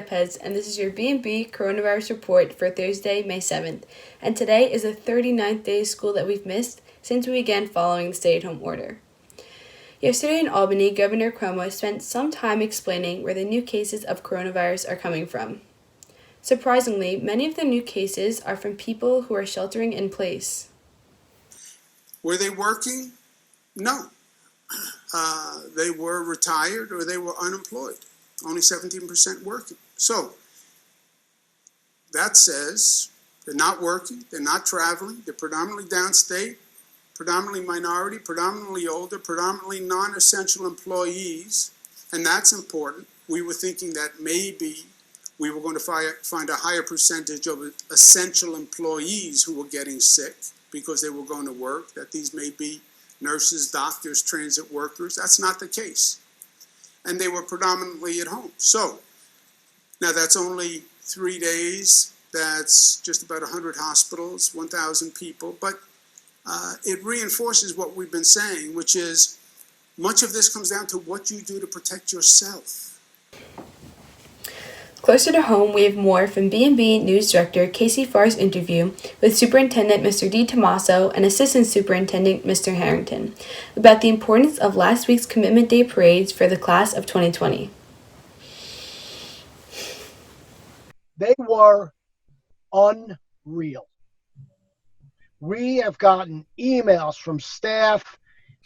Yepez, and this is your BMB coronavirus report for Thursday, May 7th. And today is the 39th day of school that we've missed since we began following the stay-at-home order. Yesterday in Albany, Governor Cuomo spent some time explaining where the new cases of coronavirus are coming from. Surprisingly, many of the new cases are from people who are sheltering in place. Were they working? No. They were retired or they were unemployed. Only 17% working. So that says they're not working, they're not traveling, they're predominantly downstate, predominantly minority, predominantly older, predominantly non-essential employees, and that's important. We were thinking that maybe we were going to find a higher percentage of essential employees who were getting sick because they were going to work, that these may be nurses, doctors, transit workers. That's not the case. And they were predominantly at home. So now that's only 3 days. That's just about 100 hospitals, 1,000 people. But it reinforces what we've been saying, which is much of this comes down to what you do to protect yourself. Closer to home, we have more from BMB News Director Casey Fahrer's interview with Superintendent Mr. DeTommaso and Assistant Superintendent Mr. Harrington about the importance of last week's Commitment Day parades for the class of 2020. They were unreal. We have gotten emails from staff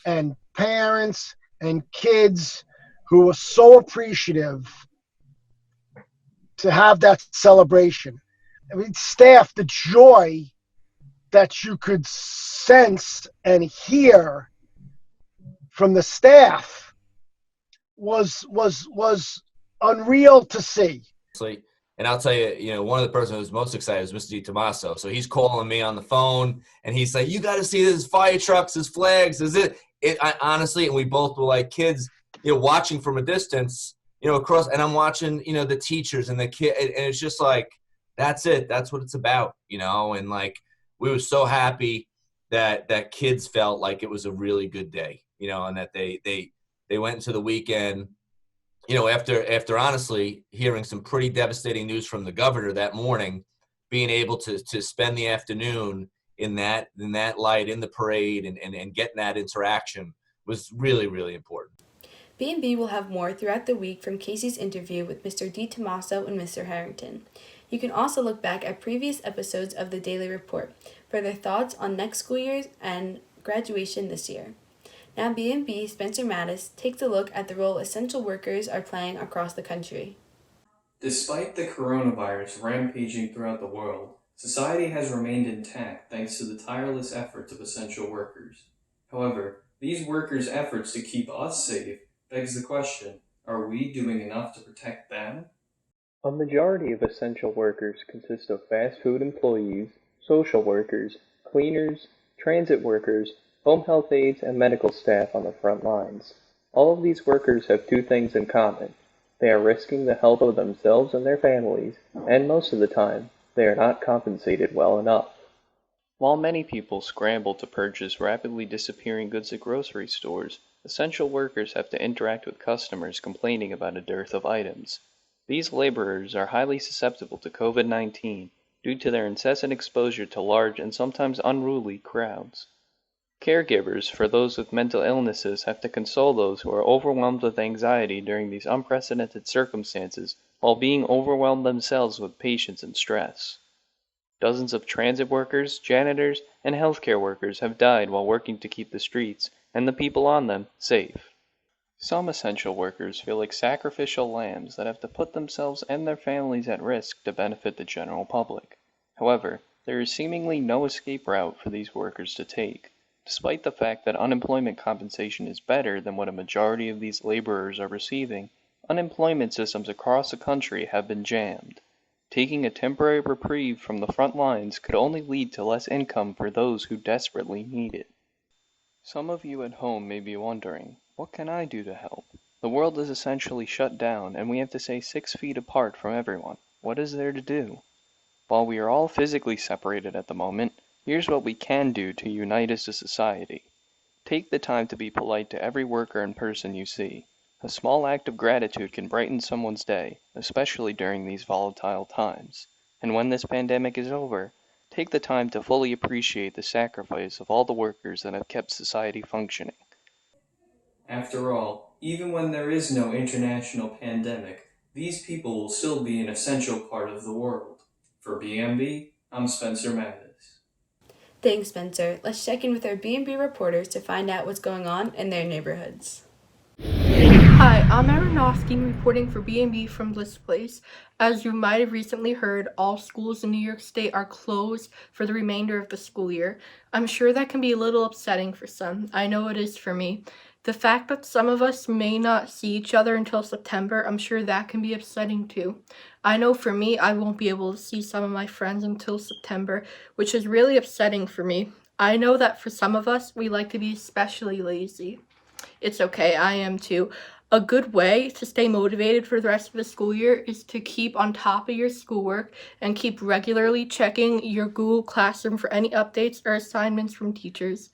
and parents and kids who were so appreciative to have that celebration. I mean, staff, the joy that you could sense and hear from the staff was unreal to see. And I'll tell you, one of the person who was most excited was Mr. DeTommaso. So he's calling me on the phone, and he's like, "You got to see this fire trucks, his flags, is it?" Honestly, and we both were like kids, watching from a distance. Across, and I'm watching, the teachers and the kid, and it's just like, that's it. That's what it's about, and like, we were so happy that kids felt like it was a really good day, and that they went into the weekend, after honestly hearing some pretty devastating news from the governor that morning, being able to spend the afternoon in that light, in the parade, and getting that interaction was really, really important. B&B will have more throughout the week from Casey's interview with Mr. DeTommaso and Mr. Harrington. You can also look back at previous episodes of the Daily Report for their thoughts on next school year and graduation this year. Now B&B Spencer Mattis takes a look at the role essential workers are playing across the country. Despite the coronavirus rampaging throughout the world, society has remained intact thanks to the tireless efforts of essential workers. However, these workers' efforts to keep us safe begs the question, are we doing enough to protect them? A majority of essential workers consist of fast food employees, social workers, cleaners, transit workers, home health aides, and medical staff on the front lines. All of these workers have two things in common. They are risking the health of themselves and their families, and most of the time, they are not compensated well enough. While many people scramble to purchase rapidly disappearing goods at grocery stores, essential workers have to interact with customers complaining about a dearth of items. These laborers are highly susceptible to COVID-19 due to their incessant exposure to large and sometimes unruly crowds. Caregivers for those with mental illnesses have to console those who are overwhelmed with anxiety during these unprecedented circumstances while being overwhelmed themselves with patience and stress. Dozens of transit workers, janitors, and healthcare workers have died while working to keep the streets and the people on them safe. Some essential workers feel like sacrificial lambs that have to put themselves and their families at risk to benefit the general public. However, there is seemingly no escape route for these workers to take, despite the fact that unemployment compensation is better than what a majority of these laborers are receiving. Unemployment systems across the country have been jammed. Taking a temporary reprieve from the front lines could only lead to less income for those who desperately need it. Some of you at home may be wondering, what can I do to help? The world is essentially shut down and we have to stay 6 feet apart from everyone. What is there to do? While we are all physically separated at the moment, here's what we can do to unite as a society. Take the time to be polite to every worker and person you see. A small act of gratitude can brighten someone's day, especially during these volatile times. And when this pandemic is over, take the time to fully appreciate the sacrifice of all the workers that have kept society functioning. After all, even when there is no international pandemic, these people will still be an essential part of the world. For BMB, I'm Spencer Mattis. Thanks, Spencer. Let's check in with our B&B reporters to find out what's going on in their neighborhoods. Hi, I'm Erin Austein reporting for BMB from Bliss Place. As you might have recently heard, all schools in New York State are closed for the remainder of the school year. I'm sure that can be a little upsetting for some. I know it is for me. The fact that some of us may not see each other until September, I'm sure that can be upsetting too. I know for me, I won't be able to see some of my friends until September, which is really upsetting for me. I know that for some of us, we like to be especially lazy. It's okay, I am too. A good way to stay motivated for the rest of the school year is to keep on top of your schoolwork and keep regularly checking your Google Classroom for any updates or assignments from teachers.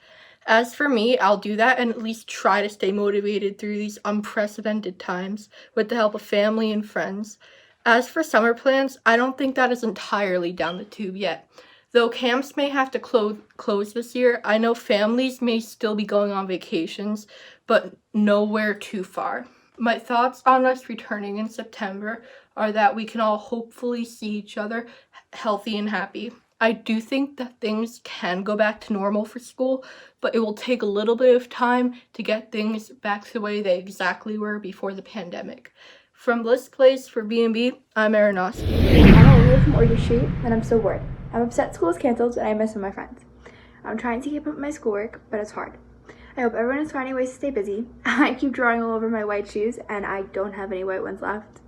As for me, I'll do that and at least try to stay motivated through these unprecedented times with the help of family and friends. As for summer plans, I don't think that is entirely down the tube yet. Though camps may have to close this year, I know families may still be going on vacations, but nowhere too far. My thoughts on us returning in September are that we can all hopefully see each other healthy and happy. I do think that things can go back to normal for school, but it will take a little bit of time to get things back to the way they exactly were before the pandemic. From Bliss Place for B&B, I'm Erin Austein. I'm Olivia from Orchard Street, and I'm so bored. I'm upset school is canceled, and I miss some of my friends. I'm trying to keep up with my schoolwork, but it's hard. I hope everyone is finding ways to stay busy. I keep drawing all over my white shoes, and I don't have any white ones left.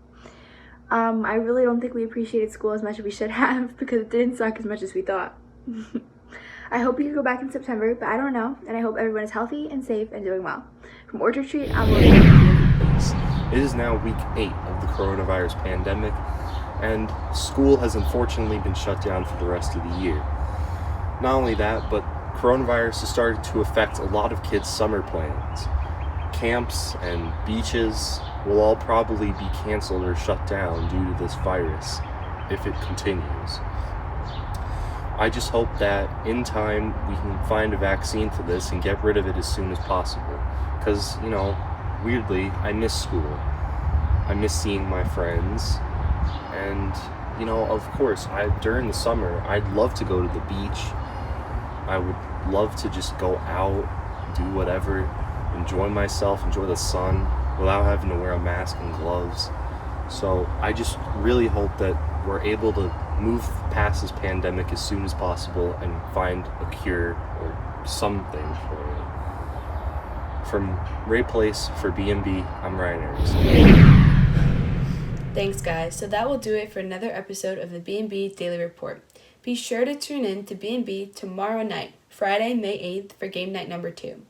I really don't think we appreciated school as much as we should have, because it didn't suck as much as we thought. I hope we can go back in September, but I don't know, and I hope everyone is healthy and safe and doing well. From Orchard Street, I'm Olivia. It is now week 8 of the coronavirus pandemic, and school has unfortunately been shut down for the rest of the year. Not only that, but coronavirus has started to affect a lot of kids' summer plans. Camps and beaches will all probably be canceled or shut down due to this virus if it continues. I just hope that in time we can find a vaccine for this and get rid of it as soon as possible. Because, weirdly, I miss school. I miss seeing my friends. And, of course, during the summer, I'd love to go to the beach. I would love to just go out, do whatever, enjoy myself, enjoy the sun, without having to wear a mask and gloves. So I just really hope that we're able to move past this pandemic as soon as possible and find a cure or something for it. From Ray Place for B&B, I'm Ryan Erickson. Thanks, guys. So that will do it for another episode of the B&B Daily Report. Be sure to tune in to B&B tomorrow night, Friday, May 8th, for game night number 2.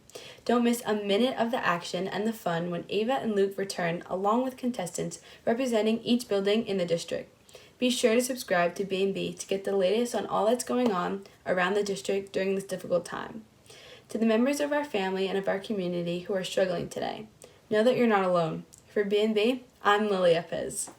Don't miss a minute of the action and the fun when Ava and Luke return along with contestants representing each building in the district. Be sure to subscribe to B&B to get the latest on all that's going on around the district during this difficult time. To the members of our family and of our community who are struggling today, know that you're not alone. For B&B, I'm Lily Yepez.